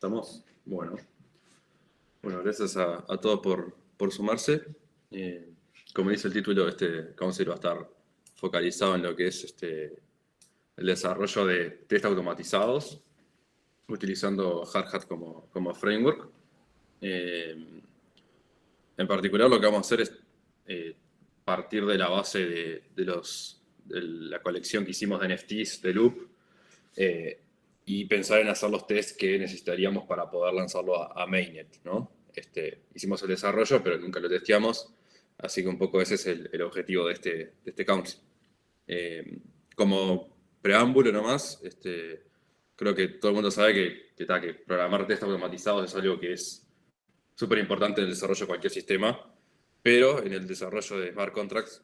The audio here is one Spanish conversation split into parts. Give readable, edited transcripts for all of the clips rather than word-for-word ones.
¿Estamos? Bueno, gracias a todos por sumarse. Como dice el título, este council va a estar focalizado en lo que es el desarrollo de test automatizados, utilizando Hard Hat como framework. En particular, lo que vamos a hacer es partir de la base de la colección que hicimos de NFTs de Loop, y pensar en hacer los tests que necesitaríamos para poder lanzarlo a Mainnet, ¿no? Hicimos el desarrollo, pero nunca lo testeamos, así que un poco ese es el objetivo de este council. Como preámbulo nomás, creo que todo el mundo sabe que programar test automatizados es algo que es súper importante en el desarrollo de cualquier sistema, pero en el desarrollo de smart contracts,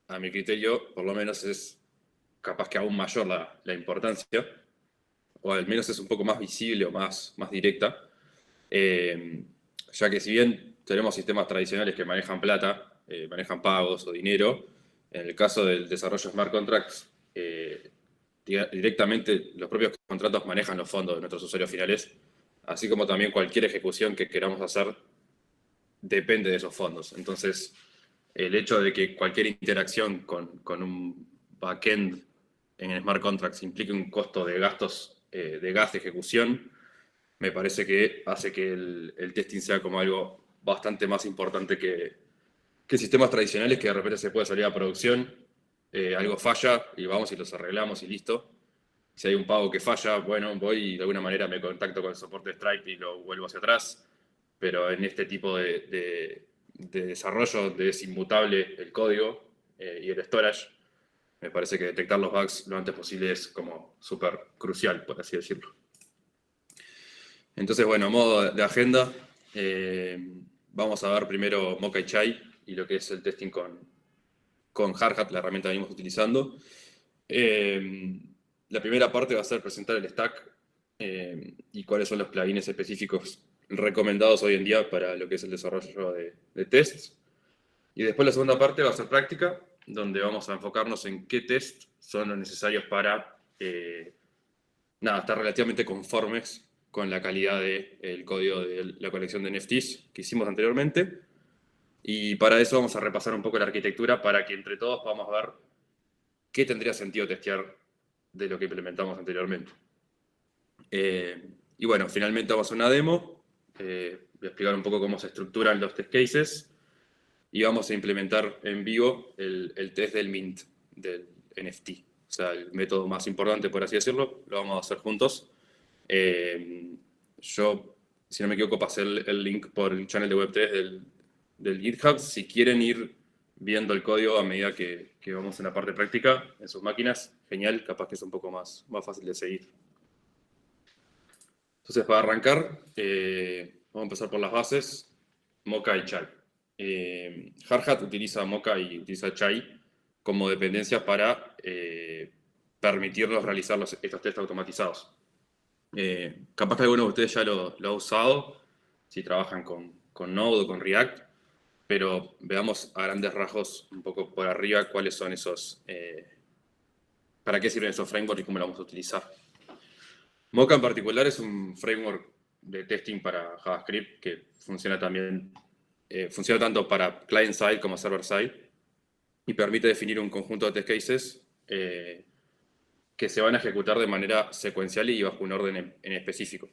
a mi criterio, por lo menos es capaz que aún mayor la importancia, o al menos es un poco más visible o más directa, ya que si bien tenemos sistemas tradicionales que manejan plata, manejan pagos o dinero, en el caso del desarrollo de smart contracts, directamente los propios contratos manejan los fondos de nuestros usuarios finales, así como también cualquier ejecución que queramos hacer depende de esos fondos. Entonces, el hecho de que cualquier interacción con un backend en smart contracts implique un costo de gastos de gas de ejecución, me parece que hace que el testing sea como algo bastante más importante que sistemas tradicionales que de repente se puede salir a producción, algo falla y vamos y los arreglamos y listo. Si hay un pago que falla, bueno, voy y de alguna manera me contacto con el soporte de Stripe y lo vuelvo hacia atrás. Pero en este tipo de desarrollo donde es inmutable el código y el storage, me parece que detectar los bugs lo antes posible es como súper crucial, por así decirlo. Entonces, bueno, a modo de agenda, vamos a ver primero Mocha y Chai y lo que es el testing con Hard Hat, la herramienta que venimos utilizando. La primera parte va a ser presentar el stack y cuáles son los plugins específicos recomendados hoy en día para lo que es el desarrollo de tests. Y después la segunda parte va a ser práctica, donde vamos a enfocarnos en qué tests son los necesarios para estar relativamente conformes con la calidad del código de la colección de NFTs que hicimos anteriormente. Y para eso vamos a repasar un poco la arquitectura para que entre todos podamos ver qué tendría sentido testear de lo que implementamos anteriormente. Y bueno, finalmente vamos a una demo. Voy a explicar un poco cómo se estructuran los test cases y vamos a implementar en vivo el test del mint del NFT. O sea, el método más importante, por así decirlo, lo vamos a hacer juntos. Yo, si no me equivoco, pasé el link por el channel de Web3 del GitHub. Si quieren ir viendo el código a medida que vamos en la parte práctica en sus máquinas, genial, capaz que es un poco más fácil de seguir. Entonces, para arrancar, vamos a empezar por las bases, Mocha y Chai. Hard Hat utiliza Mocha y utiliza Chai como dependencias para permitirnos realizar estos tests automatizados. Capaz que alguno de ustedes ya lo ha usado, si trabajan con Node o con React, pero veamos a grandes rasgos, un poco por arriba, cuáles son esos, para qué sirven esos frameworks y cómo los vamos a utilizar. Mocha en particular es un framework de testing para JavaScript que funciona también, funciona tanto para client-side como server-side y permite definir un conjunto de test cases que se van a ejecutar de manera secuencial y bajo un orden en específico.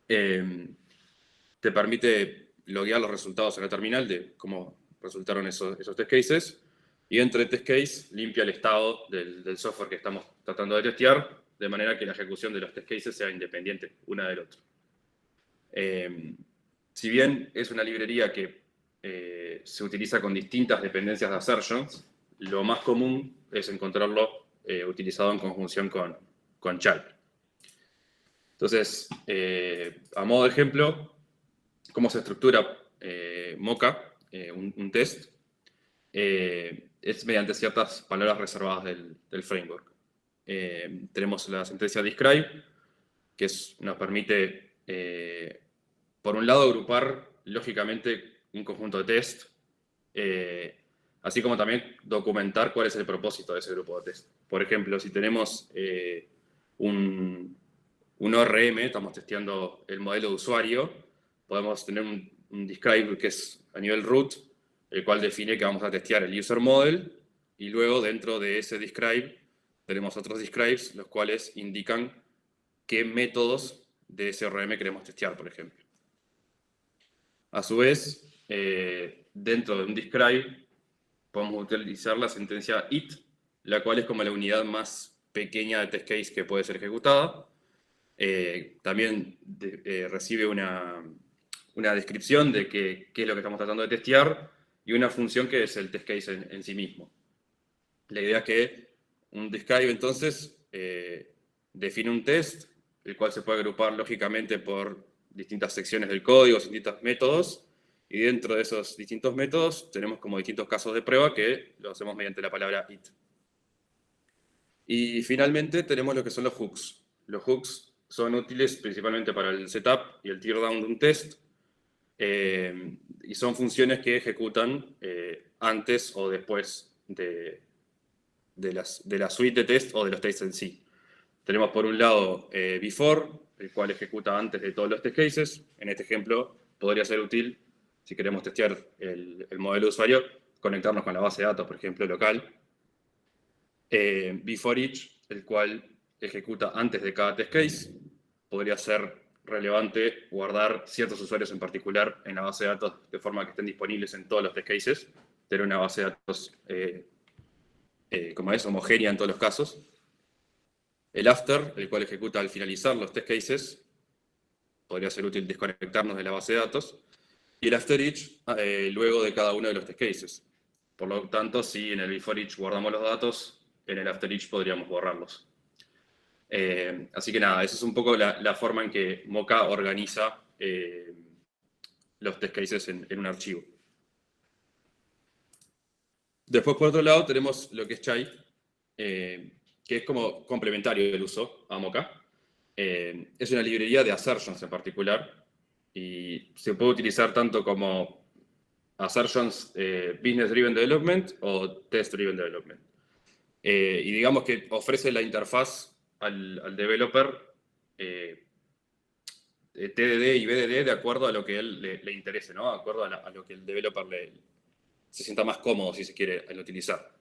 Te permite loguear los resultados en la terminal de cómo resultaron esos test cases y entre test case limpia el estado del software que estamos tratando de testear de manera que la ejecución de los test cases sea independiente una del otro. Si bien es una librería que se utiliza con distintas dependencias de assertions, lo más común es encontrarlo utilizado en conjunción con Chai. Entonces, a modo de ejemplo, cómo se estructura Mocha, un test, es mediante ciertas palabras reservadas del framework. Tenemos la sentencia describe, que nos permite, por un lado, agrupar lógicamente un conjunto de test, así como también documentar cuál es el propósito de ese grupo de test. Por ejemplo, si tenemos un ORM, estamos testeando el modelo de usuario, podemos tener un describe que es a nivel root, el cual define que vamos a testear el user model, y luego dentro de ese describe tenemos otros describes, los cuales indican qué métodos de ese ORM queremos testear, por ejemplo. A su vez, dentro de un describe, podemos utilizar la sentencia it, la cual es como la unidad más pequeña de test case que puede ser ejecutada. También recibe una descripción de qué es lo que estamos tratando de testear y una función que es el test case en sí mismo. La idea es que un describe, entonces, define un test, el cual se puede agrupar lógicamente por distintas secciones del código, distintos métodos, y dentro de esos distintos métodos tenemos como distintos casos de prueba que lo hacemos mediante la palabra it. Y finalmente tenemos lo que son los hooks. Los hooks son útiles principalmente para el setup y el teardown de un test, y son funciones que ejecutan antes o después de la suite de test o de los tests en sí. Tenemos por un lado before, el cual ejecuta antes de todos los test cases. En este ejemplo podría ser útil, si queremos testear el modelo de usuario, conectarnos con la base de datos, por ejemplo, local. Before each, el cual ejecuta antes de cada test case. Podría ser relevante guardar ciertos usuarios en particular en la base de datos de forma que estén disponibles en todos los test cases. Tener una base de datos como es, homogénea en todos los casos. El after, el cual ejecuta al finalizar los test cases. Podría ser útil desconectarnos de la base de datos. Y el after each, luego de cada uno de los test cases. Por lo tanto, si en el before each guardamos los datos, en el after each podríamos borrarlos. Así que nada, esa es un poco la forma en que Mocha organiza los test cases en un archivo. Después, por otro lado, tenemos lo que es Chai, que es como complementario del uso a Mocha. Es una librería de assertions en particular, y se puede utilizar tanto como assertions business driven development o test driven development. Y digamos que ofrece la interfaz al developer TDD y BDD de acuerdo a lo que a él le interese, ¿no? De acuerdo a lo que el developer se sienta más cómodo, si se quiere, al utilizar.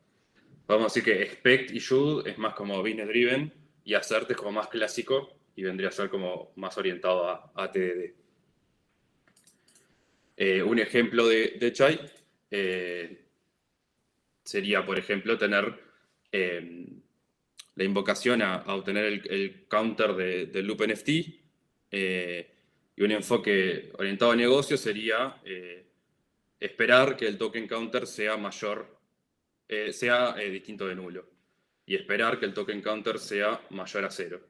Vamos a decir que expect y should es más como business driven y assert es como más clásico y vendría a ser como más orientado a TDD. Un ejemplo de Chai sería, por ejemplo, tener la invocación a obtener el counter del loop NFT, y un enfoque orientado a negocio sería esperar que el token counter sea distinto de nulo, y esperar que el token counter sea mayor a 0.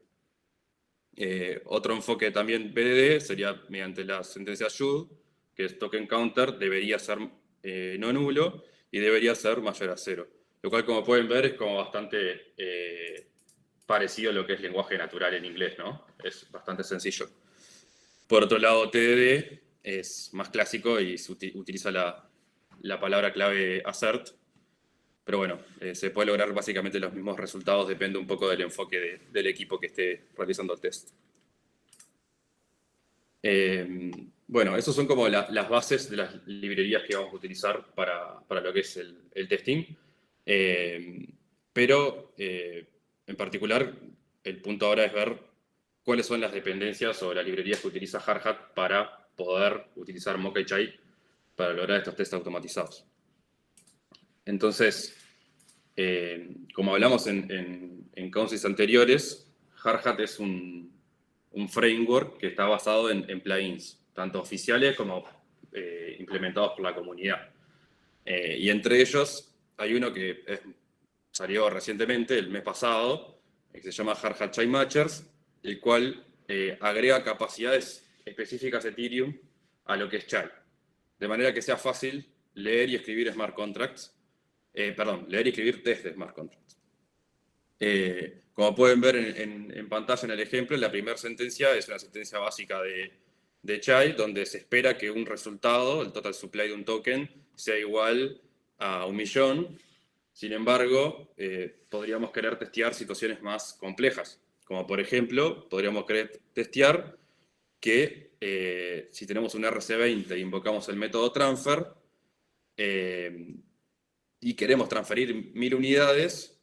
Otro enfoque también BDD sería mediante la sentencia should, que es token counter debería ser no nulo y debería ser mayor a 0. Lo cual, como pueden ver, es como bastante parecido a lo que es lenguaje natural en inglés, ¿no? Es bastante sencillo. Por otro lado, TDD es más clásico y se utiliza la palabra clave assert. Pero bueno, se puede lograr básicamente los mismos resultados, depende un poco del enfoque del equipo que esté realizando el test. Bueno, esas son como las bases de las librerías que vamos a utilizar para lo que es el testing. Pero en particular, el punto ahora es ver cuáles son las dependencias o las librerías que utiliza Hardhat para poder utilizar Mocha y Chai para lograr estos tests automatizados. Entonces, como hablamos en concis anteriores, Hardhat es un framework que está basado en plugins, tanto oficiales como implementados por la comunidad. Y entre ellos hay uno que salió recientemente, el mes pasado, que se llama Hardhat Chai Matchers, el cual agrega capacidades específicas de Ethereum a lo que es Chai, de manera que sea fácil leer y escribir smart contracts, leer y escribir test de smart contracts. Como pueden ver en pantalla en el ejemplo, la primera sentencia es una sentencia básica de Chai, donde se espera que un resultado, el total supply de un token, sea igual a 1.000.000. Sin embargo, podríamos querer testear situaciones más complejas. Como por ejemplo, podríamos querer testear que si tenemos un RC20 e invocamos el método transfer y queremos transferir 1000 unidades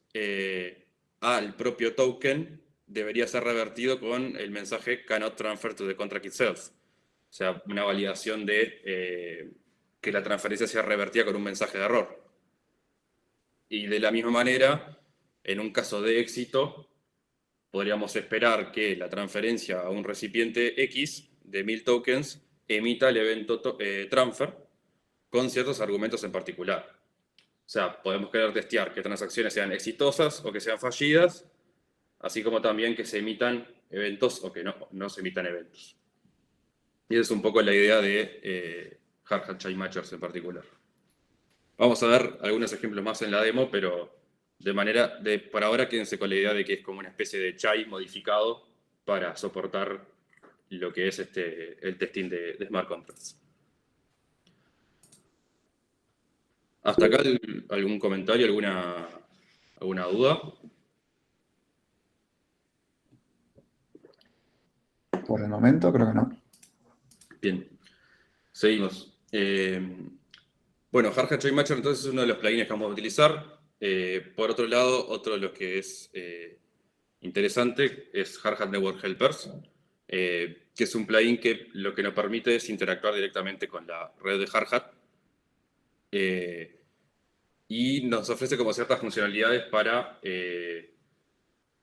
al propio token, debería ser revertido con el mensaje cannot transfer to the contract itself. O sea, una validación de que la transferencia sea revertida con un mensaje de error. Y de la misma manera, en un caso de éxito, podríamos esperar que la transferencia a un recipiente X de 1000 tokens emita el evento transfer con ciertos argumentos en particular. O sea, podemos querer testear que transacciones sean exitosas o que sean fallidas, así como también que se emitan eventos o que no se emitan eventos. Y esa es un poco la idea de Hard Hat Chain Matchers en particular. Vamos a ver algunos ejemplos más en la demo, pero por ahora quédense con la idea de que es como una especie de chai modificado para soportar lo que es el testing de smart contracts. ¿Hasta acá algún comentario, alguna duda? Por el momento creo que no. Bien, seguimos. Bueno, Hard Hat Chain Matcher entonces es uno de los plugins que vamos a utilizar. Por otro lado, otro de los que es interesante es Hard Hat Network Helpers, que es un plugin que lo que nos permite es interactuar directamente con la red de Hard Hat y nos ofrece como ciertas funcionalidades para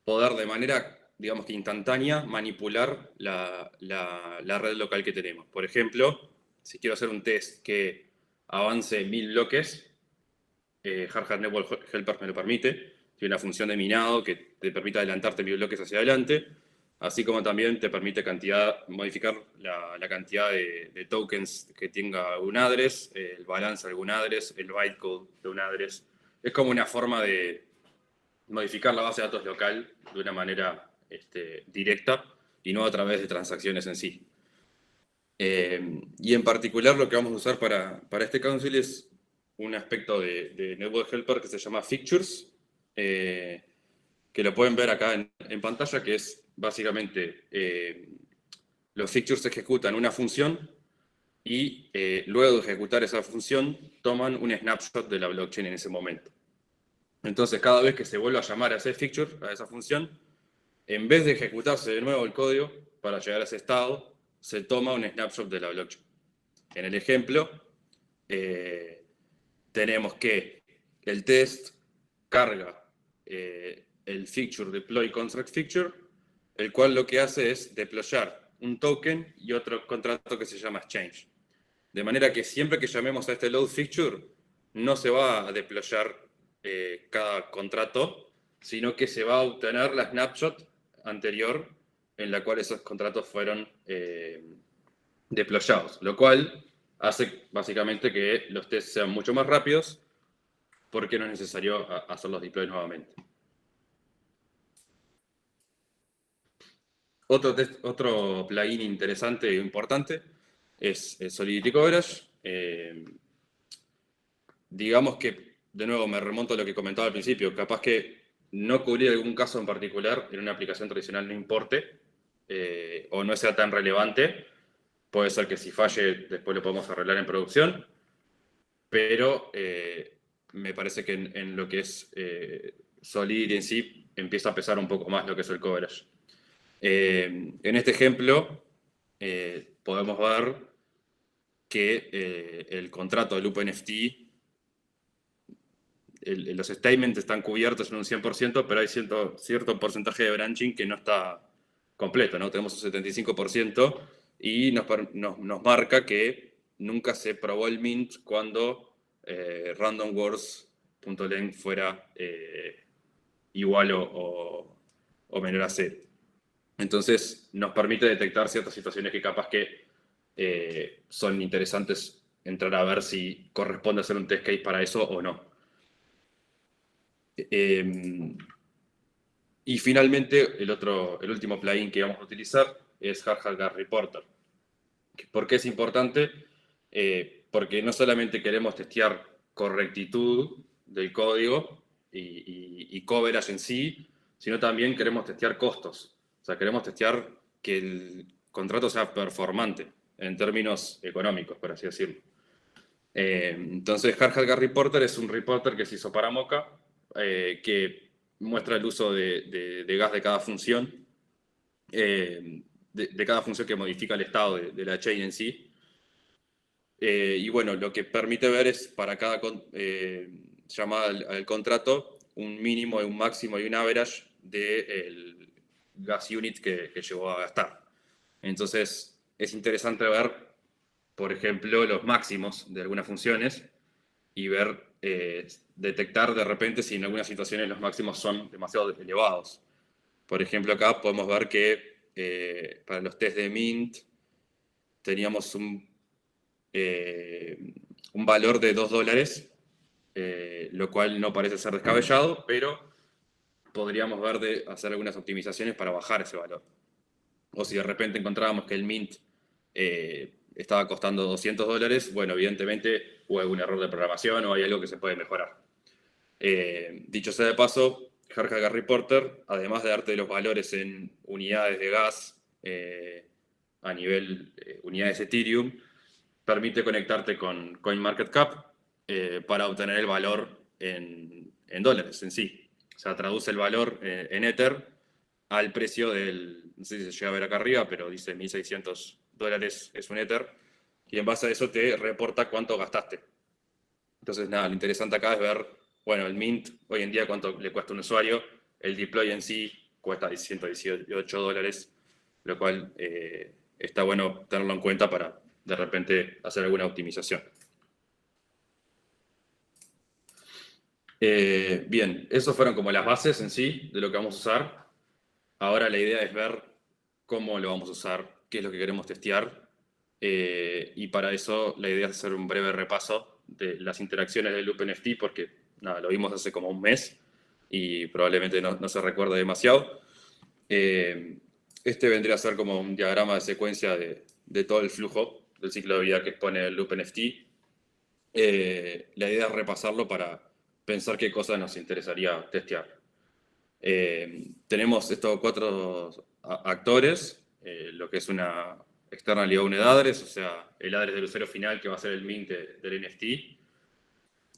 poder de manera, digamos que instantánea, manipular la red local que tenemos. Por ejemplo, si quiero hacer un test que avance 1000 bloques, Hard Hat Network Helpers me lo permite. Tiene una función de minado que te permite adelantarte 1000 bloques hacia adelante, así como también te permite modificar la cantidad de tokens que tenga un address, el balance de algún address, el bytecode de un address. Es como una forma de modificar la base de datos local de una manera directa y no a través de transacciones en sí. Y en particular lo que vamos a usar para este council es un aspecto de Network Helper que se llama Fixtures, que lo pueden ver acá en pantalla, que es básicamente los fixtures ejecutan una función y luego de ejecutar esa función toman un snapshot de la blockchain en ese momento. Entonces, cada vez que se vuelva a llamar a ese fixture, a esa función, en vez de ejecutarse de nuevo el código para llegar a ese estado, se toma un snapshot de la blockchain. En el ejemplo, tenemos que el test carga el fixture deploy contract fixture, el cual lo que hace es deployar un token y otro contrato que se llama exchange. De manera que siempre que llamemos a este load fixture, no se va a deployar cada contrato, sino que se va a obtener la snapshot anterior en la cual esos contratos fueron deployados, lo cual hace básicamente que los tests sean mucho más rápidos porque no es necesario hacer los deploys nuevamente. Otro plugin interesante e importante es el Solidity Coverage. Digamos que, de nuevo, me remonto a lo que comentaba al principio, capaz que no cubrir algún caso en particular en una aplicación tradicional no importe o no sea tan relevante. Puede ser que si falle después lo podemos arreglar en producción, pero me parece que en lo que es Solidity en sí empieza a pesar un poco más lo que es el coverage. En este ejemplo podemos ver que el contrato del OpenNFT, los statements están cubiertos en un 100%, pero hay cierto porcentaje de branching que no está completo, ¿no? Tenemos un 75% y nos marca que nunca se probó el mint cuando randomwords.length fuera igual o menor a 0. Entonces nos permite detectar ciertas situaciones que capaz que son interesantes entrar a ver si corresponde hacer un test case para eso o no. Y finalmente, el último plugin que vamos a utilizar es Hard Hat Gas Reporter. ¿Por qué es importante? Porque no solamente queremos testear correctitud del código y coverage en sí, sino también queremos testear costos. O sea, queremos testear que el contrato sea performante en términos económicos, por así decirlo. Entonces, Hard Hat Gas Reporter es un reporter que se hizo para Mocha, que muestra el uso de gas de cada función, de cada función que modifica el estado de la chain en sí. Y bueno, lo que permite ver es para cada llamada al contrato un mínimo, un máximo y un average del gas unit que llegó a gastar. Entonces, es interesante ver, por ejemplo, los máximos de algunas funciones y ver, detectar de repente si en algunas situaciones los máximos son demasiado elevados. Por ejemplo, acá podemos ver que para los test de Mint teníamos un valor de $2, lo cual no parece ser descabellado, pero podríamos ver de hacer algunas optimizaciones para bajar ese valor. O si de repente encontrábamos que el Mint estaba costando $200, bueno, evidentemente hubo algún error de programación o hay algo que se puede mejorar. Dicho sea de paso, Hard Hat Gas Reporter, además de darte los valores en unidades de gas a nivel unidades Ethereum, permite conectarte con CoinMarketCap para obtener el valor en dólares en sí. O sea, traduce el valor en Ether al precio del, no sé si se llega a ver acá arriba, pero dice $1.600 es un Ether, y en base a eso te reporta cuánto gastaste. Entonces, nada, lo interesante acá es ver, bueno, el Mint hoy en día cuánto le cuesta a un usuario, el deploy en sí cuesta $118, lo cual está bueno tenerlo en cuenta para de repente hacer alguna optimización. Bien, esos fueron como las bases en sí de lo que vamos a usar. Ahora la idea es ver cómo lo vamos a usar, qué es lo que queremos testear. Y para eso la idea es hacer un breve repaso de las interacciones del Loop NFT, porque nada, lo vimos hace como un mes y probablemente no se recuerda demasiado. Este vendría a ser como un diagrama de secuencia de todo el flujo del ciclo de vida que expone el Loop NFT. La idea es repasarlo para pensar qué cosas nos interesaría testear. Tenemos estos 4 actores, lo que es una external owned address, o sea, el address del usuario final que va a ser el mint del NFT,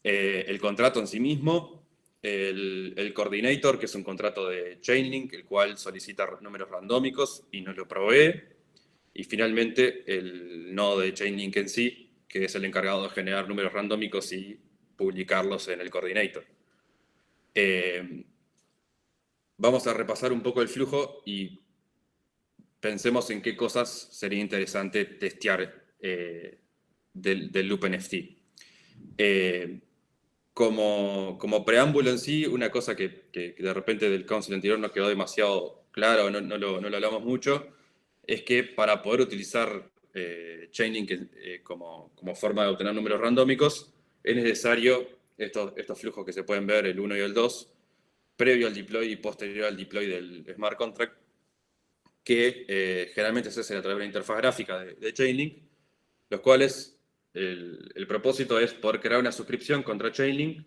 el contrato en sí mismo, el coordinator, que es un contrato de Chainlink, el cual solicita números randómicos y nos lo provee, y finalmente el nodo de Chainlink en sí, que es el encargado de generar números randómicos y publicarlos en el coordinator. Vamos a repasar un poco el flujo y pensemos en qué cosas sería interesante testear del Loop NFT. Como preámbulo en sí, una cosa que de repente del council anterior no quedó demasiado claro, no lo hablamos mucho, es que para poder utilizar Chainlink como forma de obtener números randómicos, es necesario estos flujos que se pueden ver, el 1 y el 2, previo al deploy y posterior al deploy del smart contract, que generalmente se hace a través de una interfaz gráfica de Chainlink, los cuales el propósito es poder crear una suscripción contra Chainlink,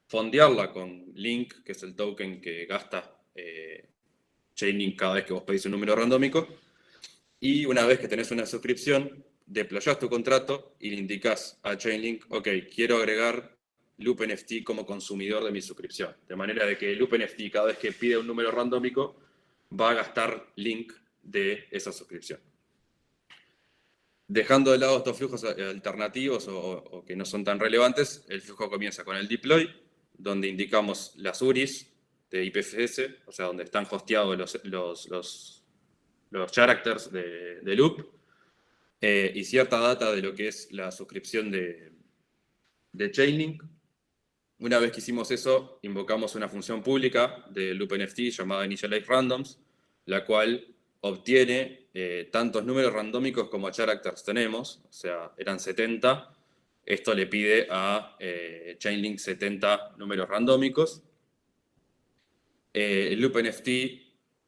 fondearla con Link, que es el token que gasta Chainlink cada vez que vos pedís un número randómico, y una vez que tenés una suscripción, deployás tu contrato y le indicás a Chainlink, ok, quiero agregar Loop NFT como consumidor de mi suscripción. De manera de que Loop NFT cada vez que pide un número randómico va a gastar Link de esa suscripción. Dejando de lado estos flujos alternativos o que no son tan relevantes, el flujo comienza con el deploy, donde indicamos las URIs de IPFS, o sea, donde están hosteados los characters de loop, y cierta data de lo que es la suscripción de Chainlink. Una vez que hicimos eso, invocamos una función pública de LoopNFT llamada InitializeRandoms, la cual obtiene tantos números randómicos como characters tenemos, o sea, eran 70. Esto le pide a Chainlink 70 números randómicos. El LoopNFT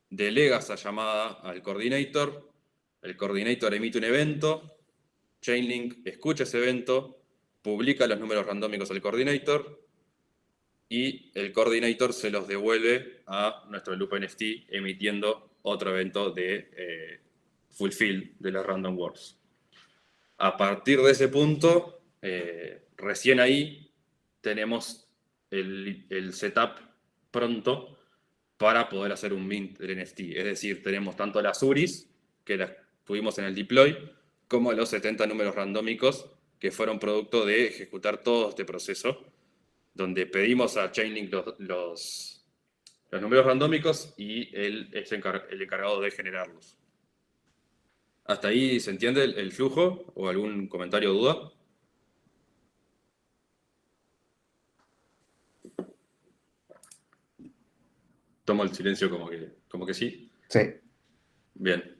delega esa llamada al coordinator, el coordinator emite un evento, Chainlink escucha ese evento, publica los números randómicos al coordinator, y el coordinator se los devuelve a nuestro loop NFT emitiendo otro evento de fulfill de las random words. A partir de ese punto, recién ahí tenemos el setup pronto para poder hacer un mint del NFT. Es decir, tenemos tanto las URIs, que las tuvimos en el deploy, como los 70 números randómicos, que fueron producto de ejecutar todo este proceso, donde pedimos a Chainlink los números randómicos y él es el encargado de generarlos. ¿Hasta ahí se entiende el flujo? ¿O algún comentario o duda? Tomo el silencio como que sí. Sí. Bien.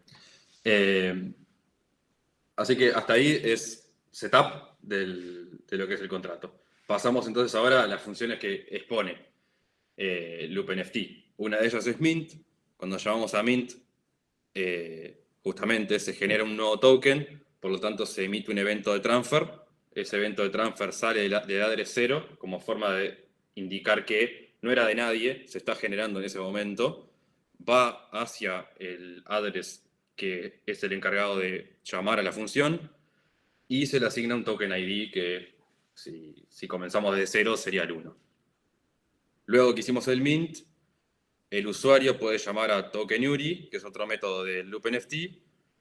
Así que hasta ahí es setup de lo que es el contrato. Pasamos entonces ahora a las funciones que expone LoopNFT. Una de ellas es mint. Cuando llamamos a mint, justamente se genera un nuevo token, por lo tanto se emite un evento de transfer. Ese evento de transfer sale de address 0 como forma de indicar que no era de nadie, se está generando en ese momento, va hacia el address que es el encargado de llamar a la función y se le asigna un token ID que si comenzamos de 0 sería el 1. Luego que hicimos el mint, el usuario puede llamar a TokenUri, que es otro método del LoopNFT,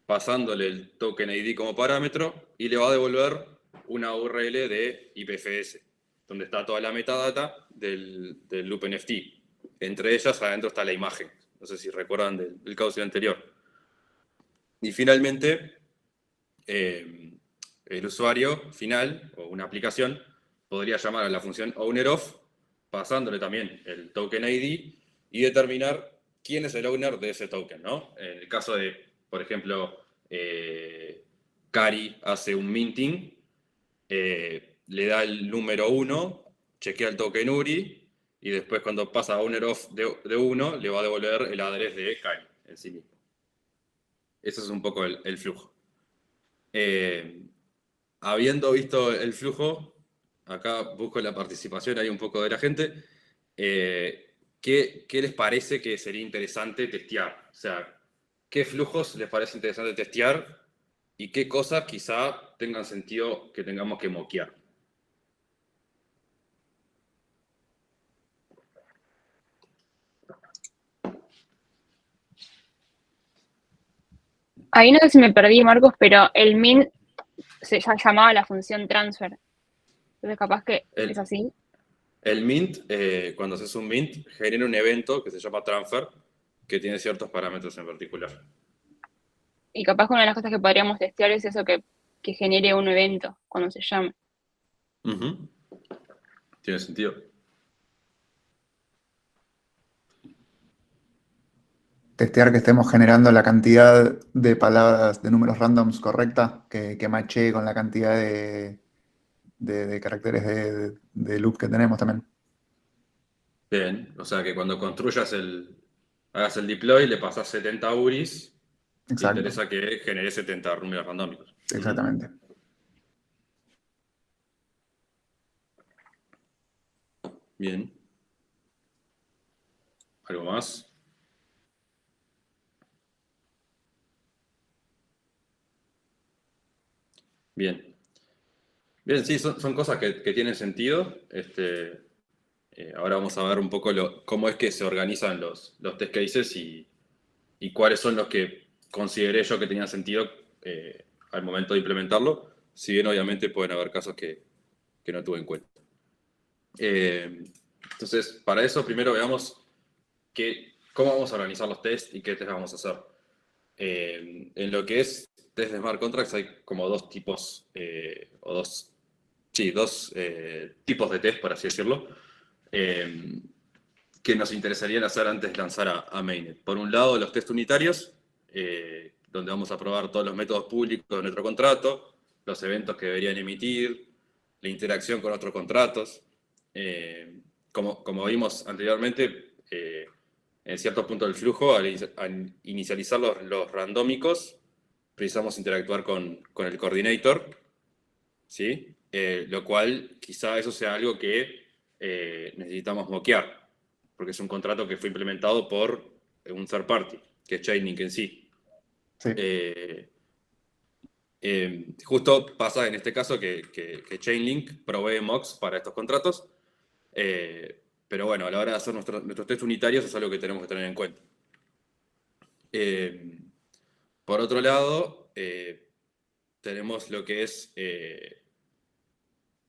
pasándole el token ID como parámetro y le va a devolver una URL de IPFS, donde está toda la metadata del LoopNFT. Entre ellas, adentro está la imagen. No sé si recuerdan del caso anterior. Y finalmente, el usuario final, o una aplicación, podría llamar a la función ownerOf, pasándole también el token ID y determinar quién es el owner de ese token, ¿no? En el caso de, por ejemplo, Cari hace un minting, le da el número 1, chequea el token URI, y después cuando pasa a ownerOf de 1, le va a devolver el address de Cari en sí mismo. Ese es un poco el flujo. Habiendo visto el flujo, acá busco la participación ahí un poco de la gente. ¿Qué les parece que sería interesante testear? O sea, ¿qué flujos les parece interesante testear y qué cosas quizá tengan sentido que tengamos que moquear? Ahí no sé si me perdí, Marcos, pero el min se llamaba la función transfer. Entonces, capaz que es El, así. el mint, cuando haces un mint, genera un evento que se llama transfer, que tiene ciertos parámetros en particular. Y capaz que una de las cosas que podríamos testear es eso que genere un evento cuando se llame. Ujú. Tiene sentido. Testear que estemos generando la cantidad de palabras, de números randoms correcta, que machee con la cantidad de caracteres de loop que tenemos también. Bien, o sea que cuando hagas el deploy, le pasas 70 URIs, te Exacto, interesa que genere 70 números randómicos. exactamente. Bien. ¿Algo más? Bien. Bien, sí, son cosas que tienen sentido. Ahora vamos a ver un poco cómo es que se organizan los test cases y cuáles son los que consideré yo que tenían sentido al momento de implementarlo, si bien obviamente pueden haber casos que no tuve en cuenta. Entonces, para eso primero veamos cómo vamos a organizar los tests y qué test vamos a hacer. En lo que es test de smart contracts hay como dos tipos, dos tipos de test, por así decirlo, que nos interesarían hacer antes de lanzar a Mainnet. Por un lado, los test unitarios, donde vamos a probar todos los métodos públicos de nuestro contrato, los eventos que deberían emitir, la interacción con otros contratos. Como vimos anteriormente, en cierto punto del flujo, al inicializar los randómicos, precisamos interactuar con el coordinator, ¿sí? Lo cual quizá eso sea algo que necesitamos moquear, porque es un contrato que fue implementado por un third party, que es Chainlink en sí. Sí. Justo pasa en este caso que Chainlink provee mocks para estos contratos, pero bueno, a la hora de hacer nuestros test unitarios es algo que tenemos que tener en cuenta. Por otro lado, tenemos lo que es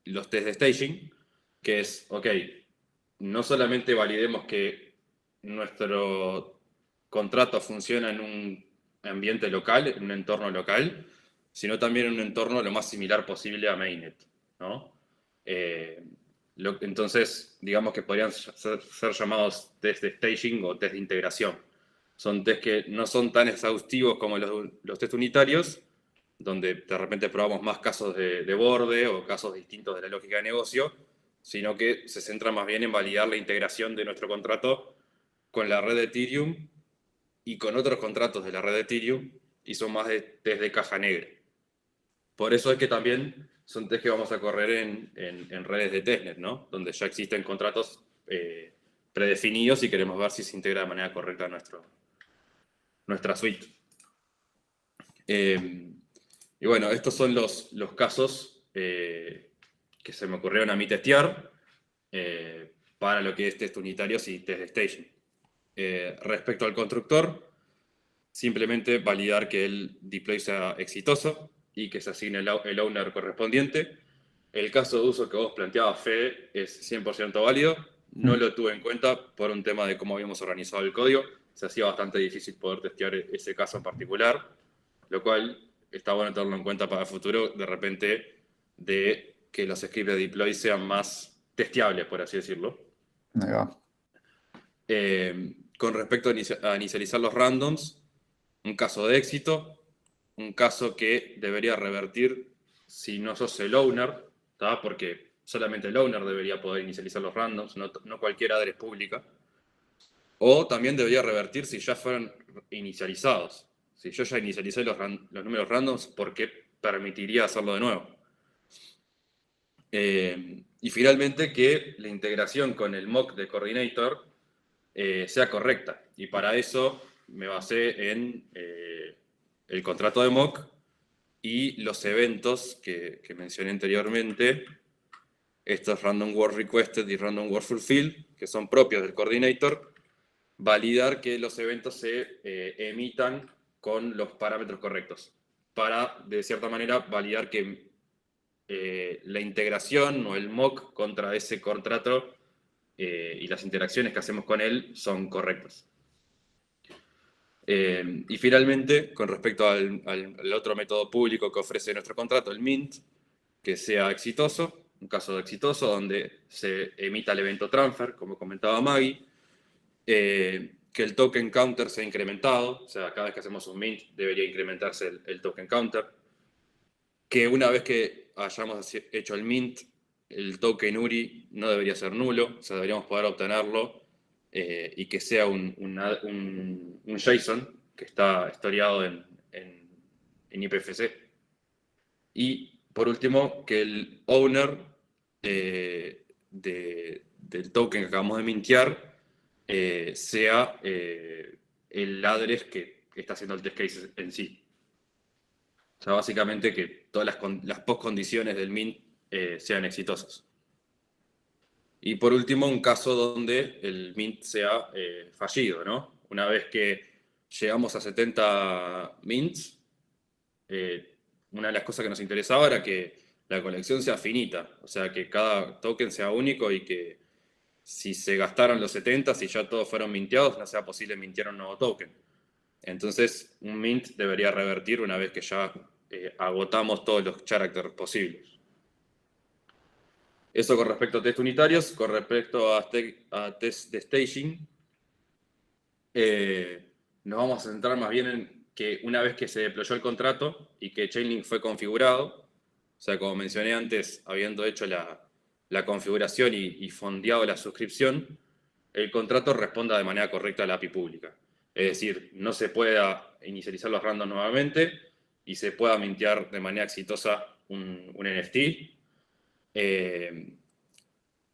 los test de staging, que es, ok, no solamente validemos que nuestro contrato funciona en un ambiente local, en un entorno local, sino también en un entorno lo más similar posible a Mainnet, ¿no? Entonces, digamos que podrían ser llamados test de staging o test de integración. Son test que no son tan exhaustivos como los test unitarios, donde de repente probamos más casos de borde o casos distintos de la lógica de negocio, sino que se centra más bien en validar la integración de nuestro contrato con la red de Ethereum y con otros contratos de la red de Ethereum, y son más de test de caja negra. Por eso es que también son test que vamos a correr en redes de testnet, ¿no? Donde ya existen contratos predefinidos y queremos ver si se integra de manera correcta nuestra suite. Y bueno, estos son los casos que se me ocurrieron a mí testear para lo que es test unitarios y test de staging. Respecto al constructor, simplemente validar que el deploy sea exitoso y que se asigne el owner correspondiente. El caso de uso que vos planteabas, Fede, es 100% válido. No lo tuve en cuenta por un tema de cómo habíamos organizado el código. Se hacía bastante difícil poder testear ese caso en particular, lo cual está bueno tenerlo en cuenta para el futuro, de repente, de que los scripts de deploy sean más testeables, por así decirlo. Ahí va. Con respecto a inicializar los randoms, un caso de éxito, un caso que debería revertir si no sos el owner, ¿tá? Porque solamente el owner debería poder inicializar los randoms, no cualquier address pública. O también debería revertir si ya fueron inicializados. Si yo ya inicialicé los números randoms, ¿por qué permitiría hacerlo de nuevo? Y finalmente que la integración con el mock de coordinator sea correcta. Y para eso me basé en el contrato de mock y los eventos que mencioné anteriormente, estos random word requested y random word fulfilled, que son propios del coordinator, validar que los eventos se emitan con los parámetros correctos, para, de cierta manera, validar que la integración o el mock contra ese contrato y las interacciones que hacemos con él son correctas. Y finalmente, con respecto al otro método público que ofrece nuestro contrato, el Mint, que sea exitoso, un caso exitoso donde se emita el evento transfer, como comentaba Maggie, que el token counter sea incrementado, o sea, cada vez que hacemos un Mint debería incrementarse el token counter, que una vez que hayamos hecho el Mint, el token URI no debería ser nulo, o sea, deberíamos poder obtenerlo y que sea un JSON que está historiado en IPFC. Y por último, que el owner del token que acabamos de mintear sea el address que está haciendo el test case en sí. O sea, básicamente que todas las postcondiciones del mint sean exitosas. Y por último, un caso donde el mint sea fallido, ¿no? Una vez que llegamos a 70 mints, una de las cosas que nos interesaba era que la colección sea finita, o sea, que cada token sea único y que si se gastaron los 70, si ya todos fueron minteados, no sea posible mintear un nuevo token. Entonces, un mint debería revertir una vez que ya agotamos todos los characters posibles. Eso con respecto a test unitarios. Con respecto a test de staging, nos vamos a centrar más bien en que una vez que se deployó el contrato y que Chainlink fue configurado, o sea, como mencioné antes, habiendo hecho la configuración y fondeado la suscripción, el contrato responda de manera correcta a la API pública. Es decir, no se pueda inicializar los randoms nuevamente y se pueda mintear de manera exitosa un NFT.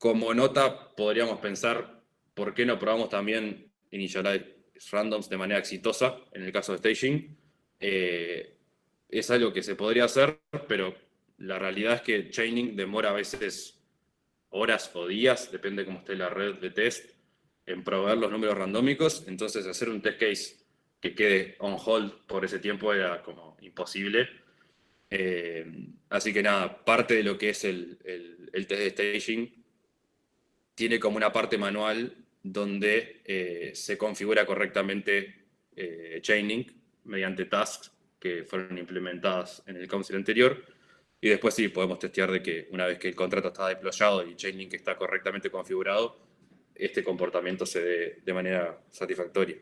como nota podríamos pensar, ¿por qué no probamos también initialize randoms de manera exitosa en el caso de staging? Es algo que se podría hacer, pero la realidad es que chaining demora a veces horas o días, depende cómo esté la red de test, en proveer los números randómicos. Entonces hacer un test case que quede on hold por ese tiempo era como imposible. Así que nada, parte de lo que es el test de staging tiene como una parte manual donde se configura correctamente chaining mediante tasks que fueron implementadas en el council anterior. Y después sí, podemos testear de que una vez que el contrato está deployado y Chainlink está correctamente configurado, este comportamiento se dé de manera satisfactoria.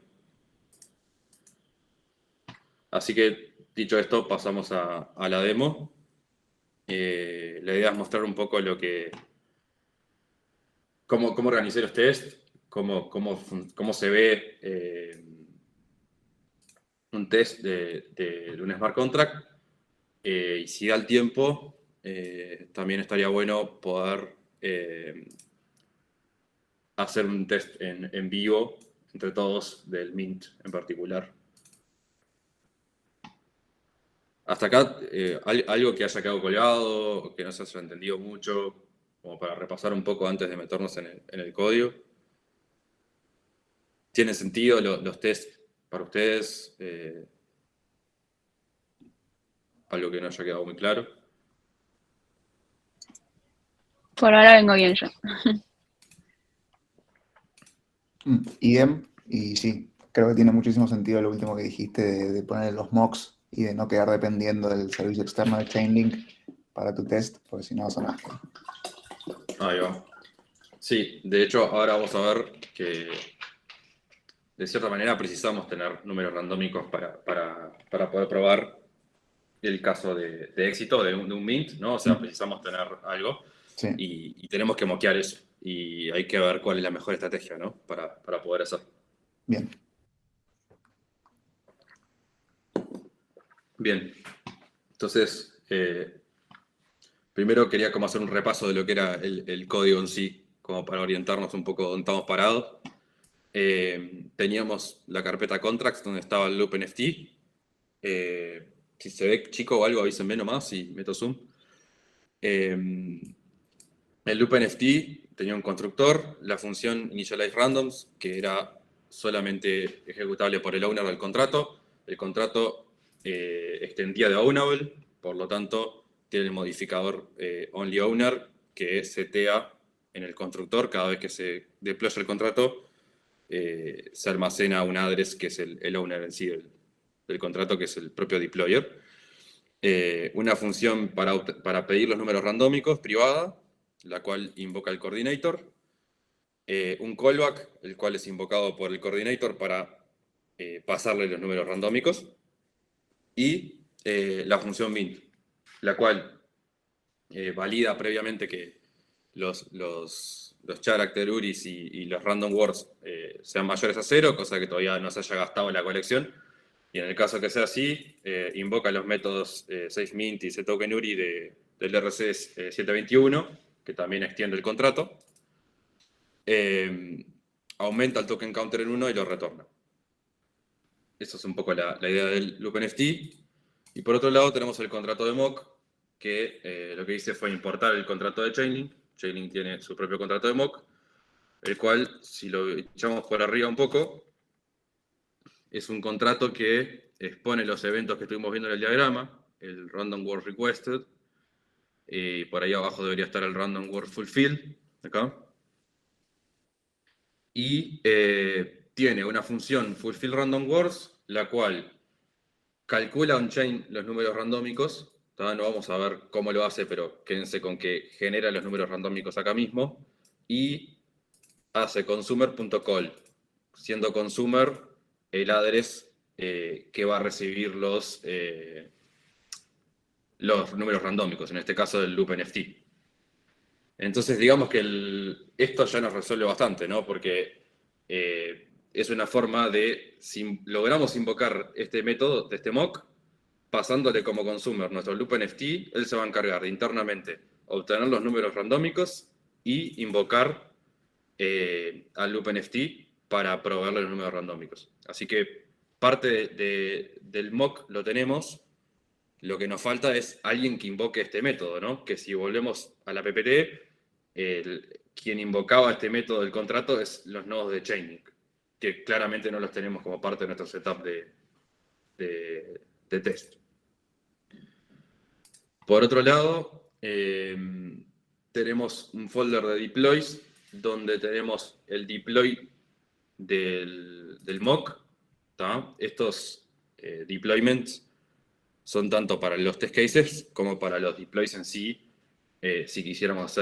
Así que, dicho esto, pasamos a la demo. La idea es mostrar un poco cómo organizar los tests, cómo se ve un test de un smart contract. Y si da el tiempo, también estaría bueno poder hacer un test en vivo entre todos del Mint en particular. Hasta acá, algo que haya quedado colgado, que no se haya entendido mucho, como para repasar un poco antes de meternos en el código. ¿Tienen sentido los tests para ustedes? Algo que no haya quedado muy claro. Por ahora vengo bien yo. Idem, y sí, creo que tiene muchísimo sentido lo último que dijiste de poner los mocks y de no quedar dependiendo del servicio externo de Chainlink para tu test, porque si no son asco. Ahí va. Sí, de hecho, ahora vamos a ver que de cierta manera precisamos tener números randómicos para poder probar el caso de éxito de un Mint, ¿no? O sea, precisamos tener algo Sí. y tenemos que moquear eso. Y hay que ver cuál es la mejor estrategia, ¿no? Para poder hacer. Bien. Bien. Entonces, primero quería como hacer un repaso de lo que era el código en sí, como para orientarnos un poco dónde estamos parados. Teníamos la carpeta contracts donde estaba el loop NFT. Si se ve chico o algo, avísenme nomás y meto zoom. El loop NFT tenía un constructor, la función initialize randoms, que era solamente ejecutable por el owner del contrato. El contrato extendía de ownable, por lo tanto tiene el modificador only owner que setea en el constructor cada vez que se deploya el contrato. Se almacena un address que es el owner en sí del contrato, que es el propio deployer. Una función para pedir los números randómicos privada, la cual invoca el coordinator. Un callback, el cual es invocado por el coordinator para pasarle los números randómicos. Y la función mint, la cual valida previamente que los character URIs y los random words sean mayores a 0, cosa que todavía no se haya gastado en la colección. Y en el caso que sea así, invoca los métodos SafeMint y setOkenUri del RC 721, que también extiende el contrato. Aumenta el token counter en 1 y lo retorna. Esa es un poco la idea del loop NFT. Y por otro lado tenemos el contrato de mock, que lo que hice fue importar el contrato de Chainlink. Chainlink tiene su propio contrato de mock, el cual, si lo echamos por arriba un poco, es un contrato que expone los eventos que estuvimos viendo en el diagrama, el random word requested, y por ahí abajo debería estar el random word fulfilled, acá. Y tiene una función fulfill random words, la cual calcula on-chain los números randómicos. No vamos a ver cómo lo hace, pero quédense con que genera los números randómicos acá mismo. Y hace consumer.call, siendo consumer el address que va a recibir los números randómicos, en este caso del loop NFT. Entonces, digamos que esto ya nos resuelve bastante, ¿no? Porque es una forma de, si logramos invocar este método de este mock, pasándole como consumer nuestro loop NFT, él se va a encargar de internamente obtener los números randómicos y invocar al loop NFT para proveerle los números randómicos. Así que parte del mock lo tenemos. Lo que nos falta es alguien que invoque este método, ¿no? Que si volvemos a la PPT, quien invocaba este método del contrato es los nodos de Chainlink, que claramente no los tenemos como parte de nuestro setup de test. Por otro lado, tenemos un folder de deploys donde tenemos el deploy del mock. ¿tá? Estos deployments son tanto para los test cases como para los deploys en sí, si quisiéramos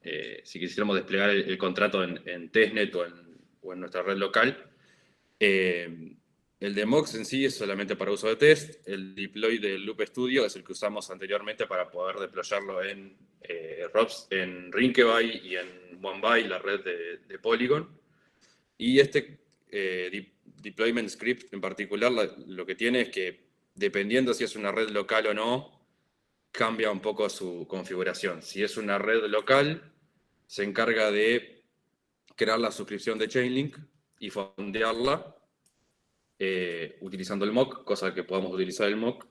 desplegar el contrato en testnet o en nuestra red local. El de mocks en sí es solamente para uso de test. El deploy del Loop Studio es el que usamos anteriormente para poder deployarlo en Rinkeby y en OneBy, la red de Polygon. Y este deployment script en particular lo que tiene es que, dependiendo si es una red local o no, cambia un poco su configuración. Si es una red local, se encarga de crear la suscripción de Chainlink y fondearla utilizando el mock, cosa que podamos utilizar el mock.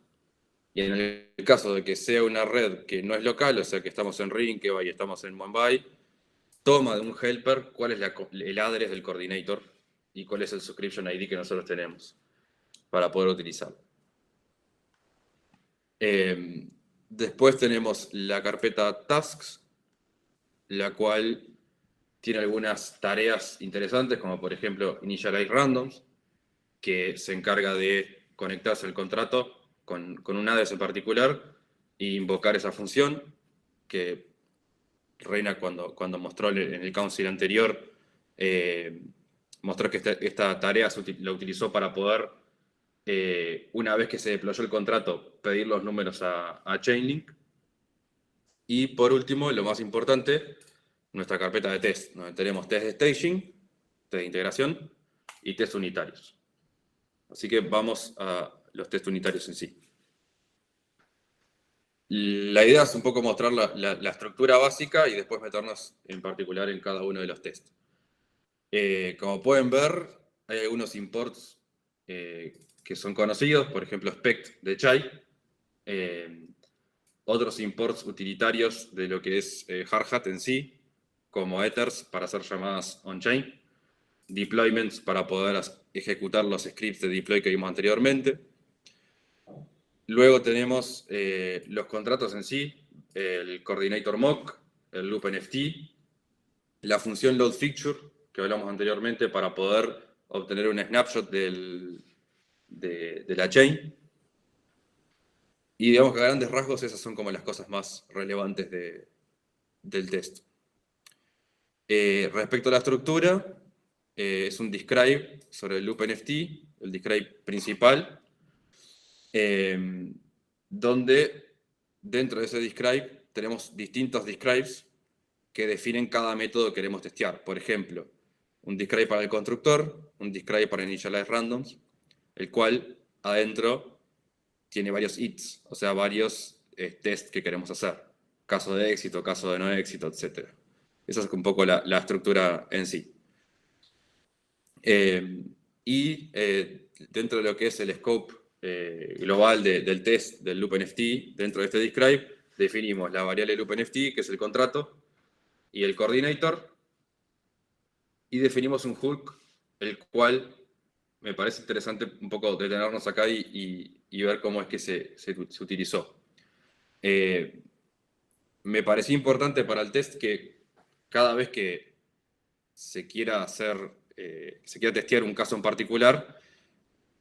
Y en el caso de que sea una red que no es local, o sea que estamos en Rinkeby y estamos en OneBy, toma de un helper cuál es el address del coordinator y cuál es el subscription ID que nosotros tenemos para poder utilizarlo. Después tenemos la carpeta tasks, la cual tiene algunas tareas interesantes, como por ejemplo initialize randoms, que se encarga de conectarse al contrato con un address en particular e invocar esa función que Reina cuando mostró en el council anterior, mostró que esta tarea la utilizó para poder, una vez que se deployó el contrato, pedir los números a Chainlink. Y por último, lo más importante, nuestra carpeta de test, donde tenemos test de staging, test de integración y test unitarios. Así que vamos a los test unitarios en sí. La idea es un poco mostrar la estructura básica y después meternos en particular en cada uno de los tests. Como pueden ver, hay algunos imports que son conocidos, por ejemplo, spect de Chai, otros imports utilitarios de lo que es Hardhat en sí, como ethers para hacer llamadas on-chain, deployments para poder ejecutar los scripts de deploy que vimos anteriormente. Luego tenemos los contratos en sí, el coordinator mock, el loop NFT, la función load fixture que hablamos anteriormente para poder obtener un snapshot de la chain. Y digamos que a grandes rasgos esas son como las cosas más relevantes del test. Respecto a la estructura, es un describe sobre el loop NFT, el describe principal, donde dentro de ese describe tenemos distintos describes que definen cada método que queremos testear. Por ejemplo, un describe para el constructor, un describe para initialize randoms, el cual adentro tiene varios its, o sea, varios tests que queremos hacer. Caso de éxito, caso de no éxito, etc. Esa es un poco la estructura en sí. Y dentro de lo que es el scope global del test del loop NFT, dentro de este describe, definimos la variable loop NFT, que es el contrato, y el coordinator, y definimos un hook, el cual me parece interesante un poco detenernos acá y ver cómo es que se utilizó. Me pareció importante para el test que cada vez que se quiera testear un caso en particular,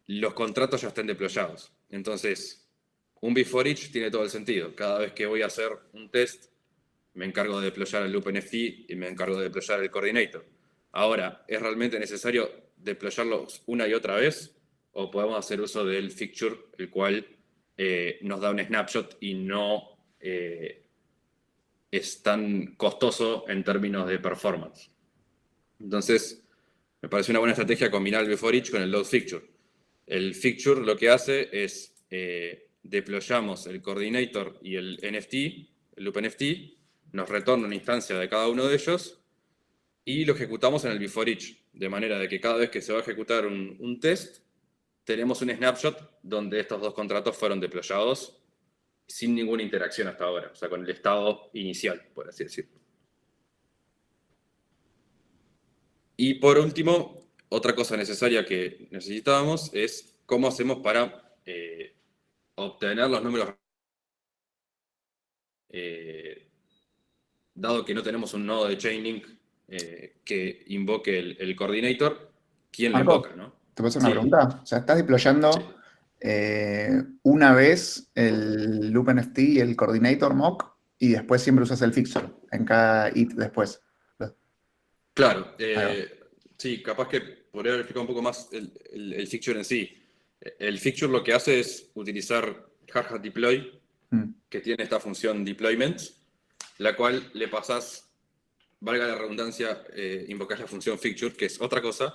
los contratos ya estén deployados. Entonces, un before each tiene todo el sentido. Cada vez que voy a hacer un test, me encargo de deployar el loop NFT y me encargo de deployar el coordinator. Ahora, ¿es realmente necesario deployarlos una y otra vez? ¿O podemos hacer uso del fixture, el cual nos da un snapshot y no es tan costoso en términos de performance? Entonces, me parece una buena estrategia combinar el before each con el load fixture. El fixture lo que hace es deployamos el coordinator y el NFT, el loop NFT, nos retorna una instancia de cada uno de ellos y lo ejecutamos en el before each, de manera de que cada vez que se va a ejecutar un test, tenemos un snapshot donde estos dos contratos fueron deployados sin ninguna interacción hasta ahora, o sea, con el estado inicial, por así decirlo. Y por último, otra cosa necesaria que necesitábamos es cómo hacemos para obtener los números. Dado que no tenemos un nodo de Chainlink que invoque el coordinator, ¿quién lo Marco, invoca, no? ¿te puedo hacer una Sí, pregunta? O sea, estás deployando una vez el loop NFT y el coordinator mock y después siempre usas el fixture en cada it después. claro. Ahí va. Sí, capaz que podría haber explicado un poco más el fixture en sí. El fixture lo que hace es utilizar Hardhat Deploy, Mm. que tiene esta función deployment, la cual le pasas, valga la redundancia, invocas la función fixture, que es otra cosa,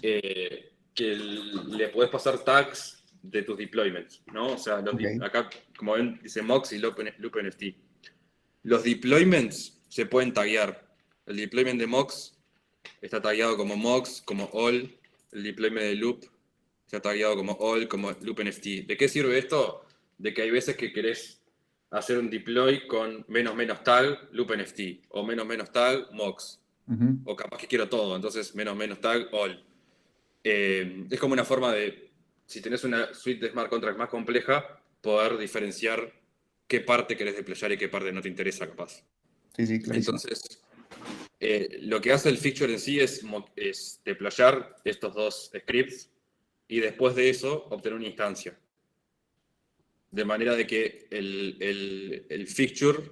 que le puedes pasar tags de tus deployments, ¿no? O sea, Ok. acá, como ven, dice mocks y loopNFT. Los deployments se pueden taguear. El deployment de mocks está tagueado como mocks, como all. El deployment de loop está tagueado como all, como loopNFT. ¿De qué sirve esto? De que hay veces que querés hacer un deploy con menos menos tag loopNFT o menos menos tag mocks. Ujú. O capaz que quiero todo, entonces menos menos tag all. Es como una forma de, si tenés una suite de smart contracts más compleja, poder diferenciar qué parte querés deployar y qué parte no te interesa, capaz. Sí, sí, clarísimo. Entonces, lo que hace el fixture en sí es deployar estos dos scripts y después de eso obtener una instancia. De manera de que el fixture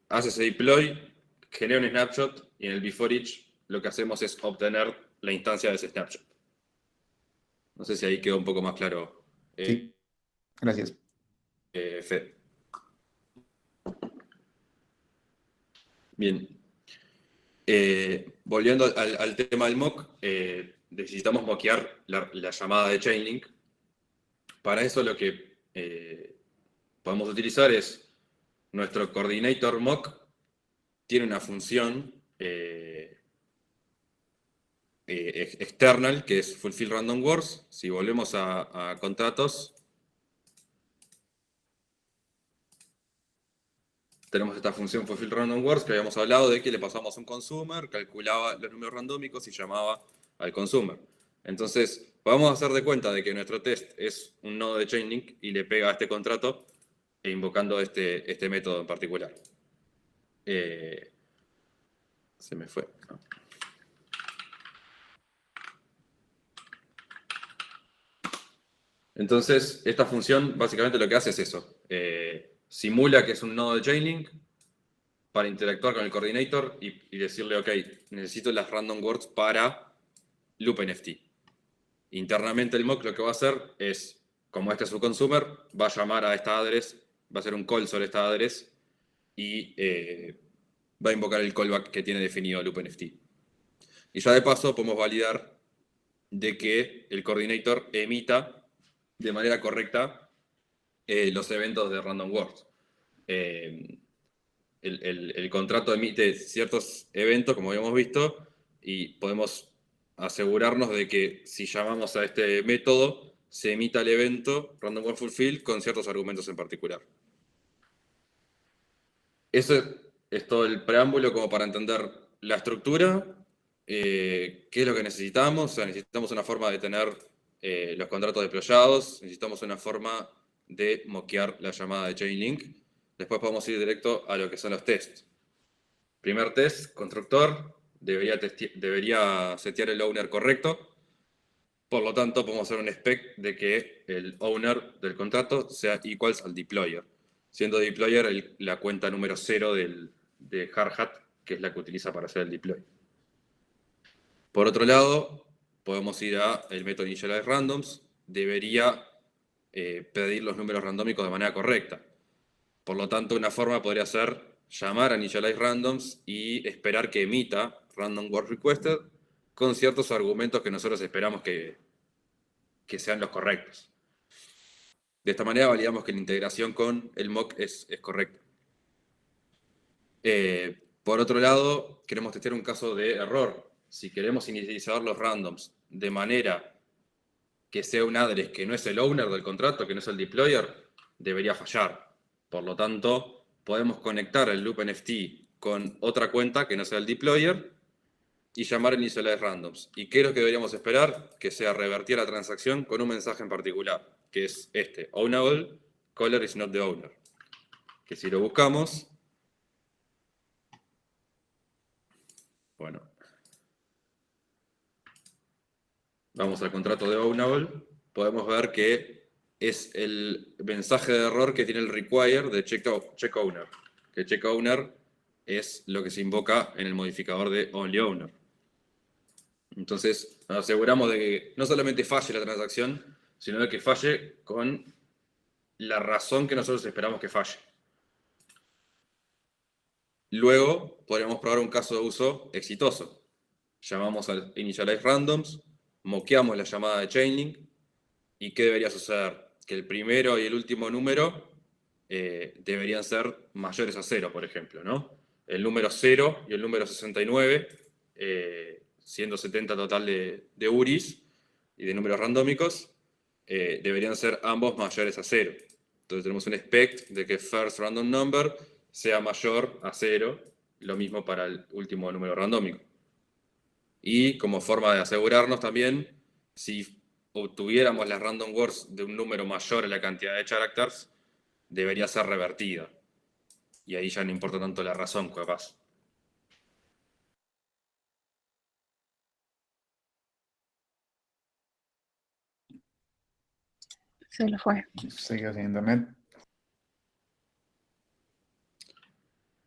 hace ese deploy, genera un snapshot y en el before each lo que hacemos es obtener la instancia de ese snapshot. No sé si ahí quedó un poco más claro, Sí, gracias. Fede. Bien. Volviendo al tema del mock, necesitamos mockear la llamada de Chainlink. Para eso lo que podemos utilizar es nuestro coordinator mock tiene una función external que es fulfill random words. Si volvemos a contratos, tenemos esta función fulfill random words que habíamos hablado de que le pasamos a un consumer, calculaba los números randómicos y llamaba al consumer. Entonces, vamos a hacer de cuenta de que nuestro test es un nodo de Chainlink y le pega a este contrato invocando este método en particular. Se me fue. ¿No? Entonces, esta función básicamente lo que hace es eso. Simula que es un nodo de Chainlink para interactuar con el coordinator y decirle, ok, necesito las random words para loopNFT. Internamente el mock lo que va a hacer es, como este es su consumer, va a llamar a esta address, va a hacer un call sobre esta address y va a invocar el callback que tiene definido loopNFT. Y ya de paso podemos validar de que el coordinator emita de manera correcta los eventos de random words. El contrato emite ciertos eventos, como habíamos visto, y podemos asegurarnos de que si llamamos a este método, se emita el evento random word fulfill con ciertos argumentos en particular. Eso es todo el preámbulo como para entender la estructura, qué es lo que necesitamos. O sea, necesitamos una forma de tener los contratos deployados, necesitamos una forma de mockear la llamada de Chainlink. Después podemos ir directo a lo que son los tests. Primer test, constructor, debería setear el owner correcto. Por lo tanto, podemos hacer un spec de que el owner del contrato sea equals al deployer, siendo deployer la cuenta número 0 de Hardhat, que es la que utiliza para hacer el deploy. Por otro lado, podemos ir a el método initialize randoms, debería pedir los números randómicos de manera correcta. Por lo tanto, una forma podría ser llamar a initialize randoms y esperar que emita random word requested con ciertos argumentos que nosotros esperamos que sean los correctos. De esta manera validamos que la integración con el mock es correcta. Por otro lado, queremos testear un caso de error. Si queremos inicializar los randoms de manera que sea un address que no es el owner del contrato, que no es el deployer, debería fallar. Por lo tanto, podemos conectar el loop NFT con otra cuenta que no sea el deployer y llamar initialize randoms. ¿Y qué es lo que deberíamos esperar? Que sea revertir la transacción con un mensaje en particular, que es este: ownable, caller is not the owner. Que si lo buscamos, bueno, vamos al contrato de ownable, podemos ver que es el mensaje de error que tiene el require de check owner. Que check owner es lo que se invoca en el modificador de only owner. Entonces, nos aseguramos de que no solamente falle la transacción, sino de que falle con la razón que nosotros esperamos que falle. Luego, podríamos probar un caso de uso exitoso. Llamamos al initialize randoms, moqueamos la llamada de chainlink, ¿y qué debería suceder? Que el primero y el último número deberían ser mayores a 0, por ejemplo, ¿no? El número 0 y el número 69, siendo 70 total de URIs y de números randómicos, deberían ser ambos mayores a 0. Entonces tenemos un expect de que first random number sea mayor a 0, lo mismo para el último número randómico. Y como forma de asegurarnos también, si obtuviéramos las random words de un número mayor a la cantidad de characters, debería ser revertida. Y ahí ya no importa tanto la razón, capaz. Se lo fue. Se quedó sin internet.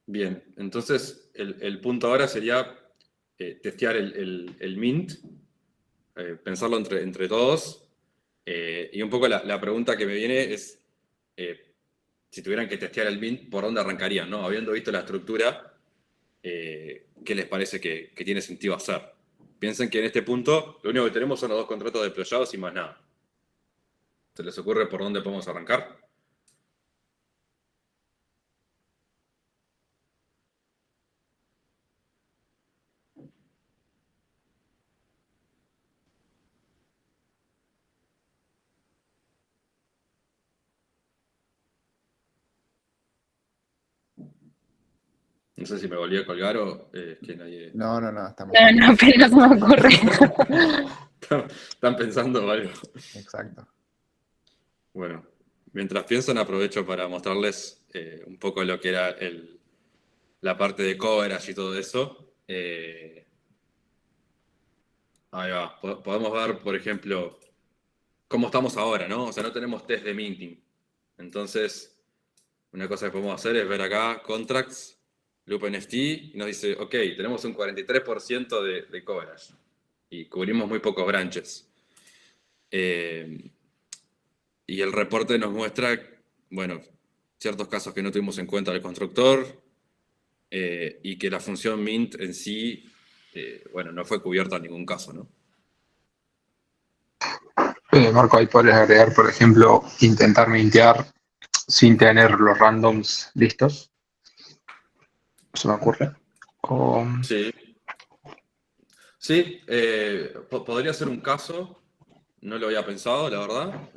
Bien, entonces el punto ahora sería testear el mint, pensarlo entre todos. Y un poco la pregunta que me viene es, si tuvieran que testear el mint, ¿por dónde arrancarían, no? Habiendo visto la estructura, ¿qué les parece que tiene sentido hacer? Piensen que en este punto lo único que tenemos son los dos contratos deployados y más nada. ¿Se les ocurre por dónde podemos arrancar? No sé si me volví a colgar o que nadie... No, estamos. No, apenas me ocurre. ¿Están pensando o algo? Exacto. Bueno, mientras piensan, aprovecho para mostrarles un poco lo que era la parte de coverage y todo eso. Ahí va. Podemos ver, por ejemplo, cómo estamos ahora, ¿no? O sea, no tenemos test de minting. Entonces, una cosa que podemos hacer es ver acá, contracts, loop NFT, y nos dice, ok, tenemos un 43% de coverage. Y cubrimos muy pocos branches. Y el reporte nos muestra, bueno, ciertos casos que no tuvimos en cuenta del constructor y que la función mint en sí, bueno, no fue cubierta en ningún caso, ¿no? Marco, ahí podrías agregar, por ejemplo, intentar mintear sin tener los randoms listos. ¿Se me ocurre? Sí. Sí, podría ser un caso, no lo había pensado, la verdad.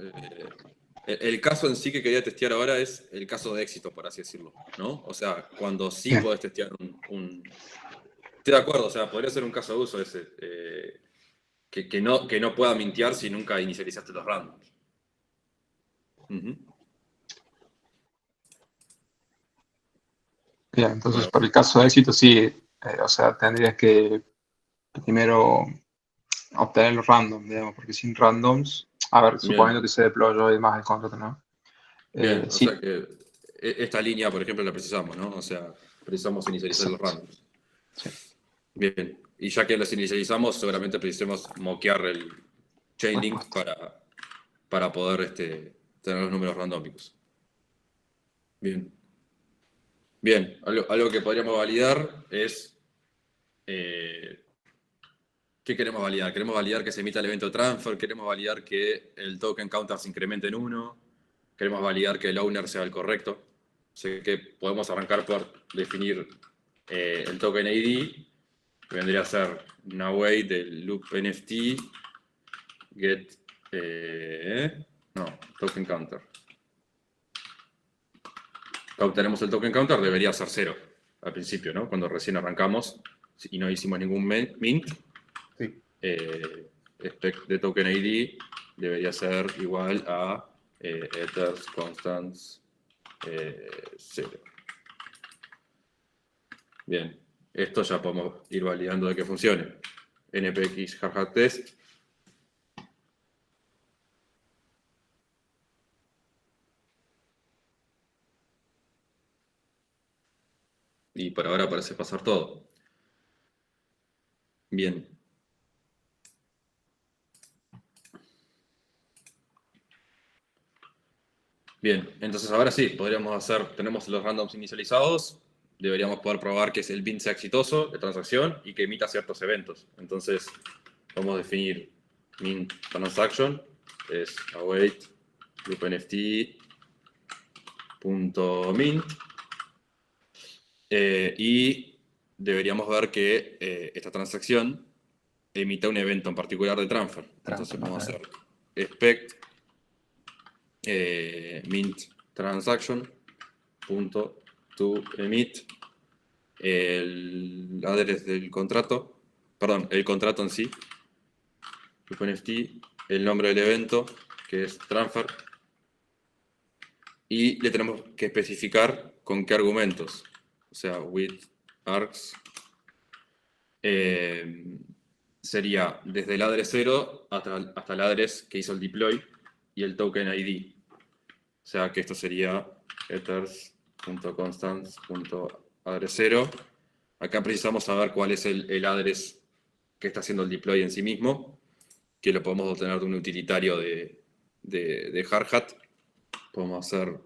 El caso en sí que quería testear ahora es el caso de éxito, por así decirlo, ¿no? O sea, cuando sí Bien. podés testear Estoy de acuerdo, o sea, podría ser un caso de uso ese, que no pueda mintear si nunca inicializaste los randoms. Ujú. Bien, entonces Bueno, por el caso de éxito sí, o sea, tendrías que primero obtener los randoms, digamos, porque sin randoms, a ver, suponiendo bien, que se deployó y demás el contrato, ¿no? bien. O Sí, sea que esta línea, por ejemplo, la precisamos, ¿no? O sea, precisamos inicializar los exacto. randoms. Sí. Bien. Y ya que los inicializamos, seguramente precisemos moquear el chainlink para poder tener los números randómicos. Bien. Bien. Algo que podríamos validar es... ¿qué queremos validar? Queremos validar que se emita el evento transfer, queremos validar que el token counter se incremente en 1, queremos validar que el owner sea el correcto. Así que podemos arrancar por definir el token ID, que vendría a ser un await del loop NFT get token counter. Obtenemos el token counter, debería ser 0 al principio, ¿no? Cuando recién arrancamos y no hicimos ningún mint, Sí. expect de token ID debería ser igual a ethers constants 0. Bien, esto ya podemos ir validando de que funcione. npx hardhat test. Y por ahora parece pasar todo. Bien. Bien, entonces ahora sí, podríamos hacer, tenemos los randoms inicializados, deberíamos poder probar que el bin sea exitoso de transacción y que emita ciertos eventos. Entonces, vamos a definir mint transaction, es await loopNFT.mint, y deberíamos ver que esta transacción emita un evento en particular de transfer. Entonces vamos a hacer expect mint transaction to emit el address del contrato, perdón, el contrato en sí, NFT, el nombre del evento, que es transfer, y le tenemos que especificar con qué argumentos, o sea, with args, sería desde el address 0 hasta el address que hizo el deploy y el token ID. O sea que esto sería ethers.constants.address 0. Acá precisamos saber cuál es el address que está haciendo el deploy en sí mismo, que lo podemos obtener de un utilitario de hardhat. Podemos hacer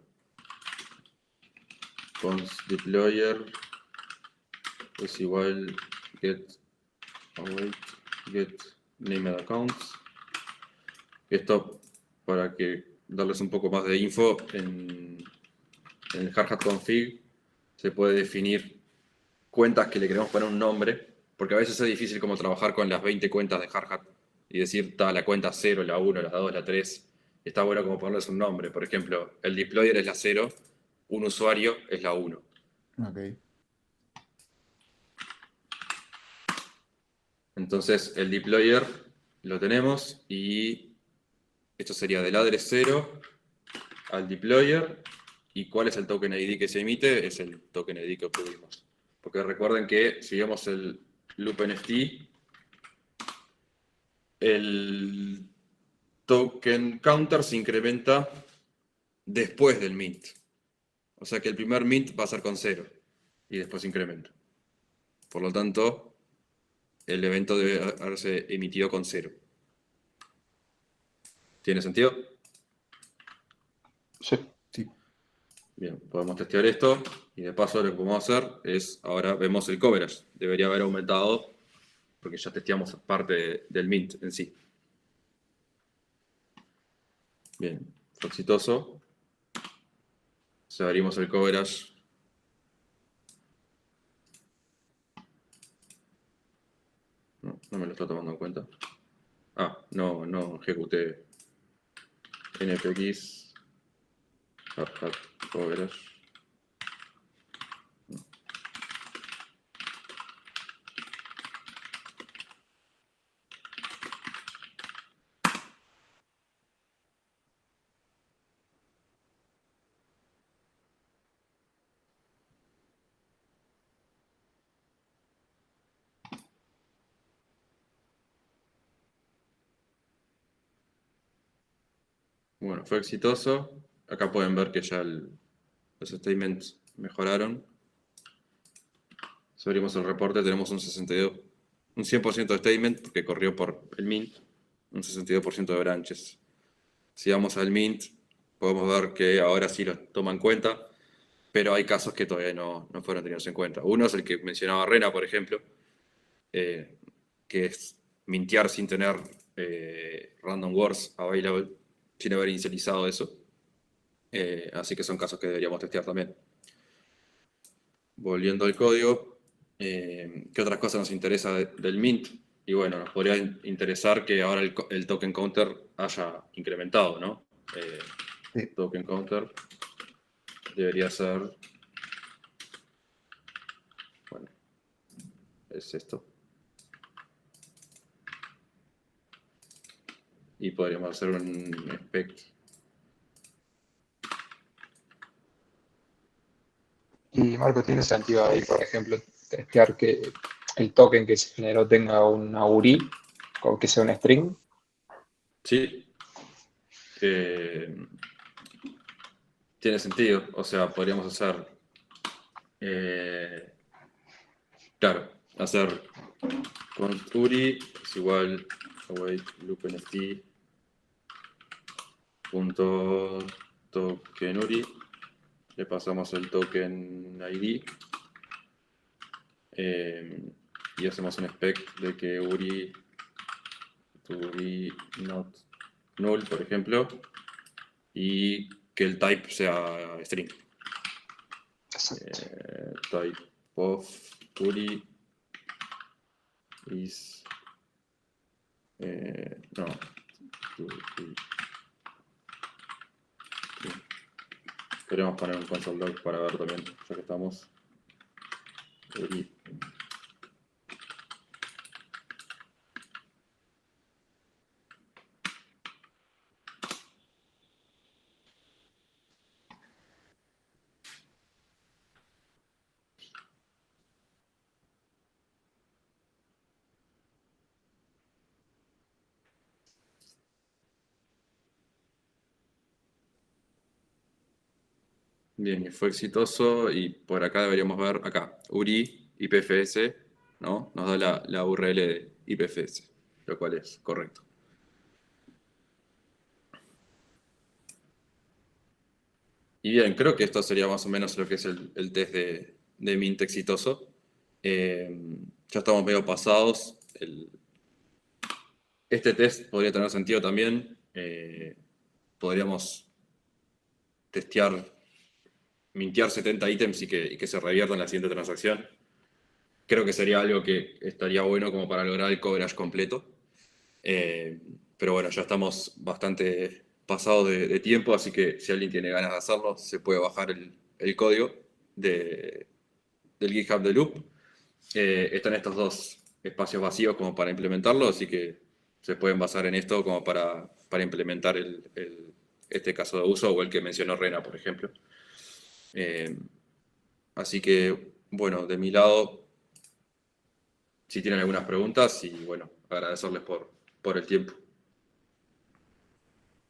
const deployer es igual get await get named accounts. Esto para que darles un poco más de info, en el hardhat config se puede definir cuentas que le queremos poner un nombre, porque a veces es difícil como trabajar con las 20 cuentas de hardhat y decir, la cuenta 0, la 1, la 2, la 3. Está bueno como ponerles un nombre. Por ejemplo, el deployer es la 0, un usuario es la 1. Ok. Entonces, el deployer lo tenemos y esto sería del address 0 al deployer. ¿Y cuál es el token ID que se emite? Es el token ID que obtuvimos. Porque recuerden que si vemos el loop NFT, el token counter se incrementa después del mint. O sea que el primer mint va a ser con 0 y después incrementa. Por lo tanto, el evento debe haberse emitido con 0. ¿Tiene sentido? Sí. Sí. Bien, podemos testear esto y de paso lo que podemos hacer es, ahora vemos el coverage. Debería haber aumentado porque ya testeamos parte del mint en sí. Bien, fue exitoso. Si abrimos el coverage, no me lo está tomando en cuenta. No ejecuté npx hardhat coverage. Bueno, fue exitoso. Acá pueden ver que ya los statements mejoraron. Si abrimos el reporte tenemos un 100% de statement porque corrió por el mint, un 62% de branches. Si vamos al mint, podemos ver que ahora sí lo toma en cuenta, pero hay casos que todavía no fueron tenidos en cuenta. Uno es el que mencionaba Rena, por ejemplo, que es mintear sin tener random words available, sin haber inicializado eso. Así que son casos que deberíamos testear también. volviendo al código, ¿qué otras cosas nos interesa del Mint? Y bueno, nos podría interesar que ahora el token counter haya incrementado, ¿no? Sí. Token counter debería ser, bueno, es esto. Y podríamos hacer un spec. Y Marco, ¿tiene sentido ahí, por ejemplo, testear que el token que se generó tenga una URI, o que sea un string? Sí. Tiene sentido. O sea, podríamos hacer, claro, hacer const URI es igual await loop nft punto token URI. Le pasamos el token ID. Y hacemos un spec de que URI to be not null, por ejemplo, y que el type sea string. Type of URI is no to be. Podríamos poner un console log para ver también, ya que estamos. URI. Bien, y fue exitoso y por acá deberíamos ver, acá, URI IPFS, ¿no? Nos da la URL de IPFS, lo cual es correcto. Y bien, creo que esto sería más o menos lo que es el test de Mint exitoso. Ya estamos medio pasados. Este test podría tener sentido también. Podríamos testear, mintear 70 ítems y que se revierta en la siguiente transacción. Creo que sería algo que estaría bueno como para lograr el coverage completo. Pero bueno, ya estamos bastante pasados de tiempo, así que si alguien tiene ganas de hacerlo, se puede bajar el código del GitHub de Loop. Están estos dos espacios vacíos como para implementarlo, así que se pueden basar en esto como para implementar este caso de uso o el que mencionó Rena, por ejemplo. Así que, bueno, de mi lado, si tienen algunas preguntas y bueno, agradecerles por el tiempo.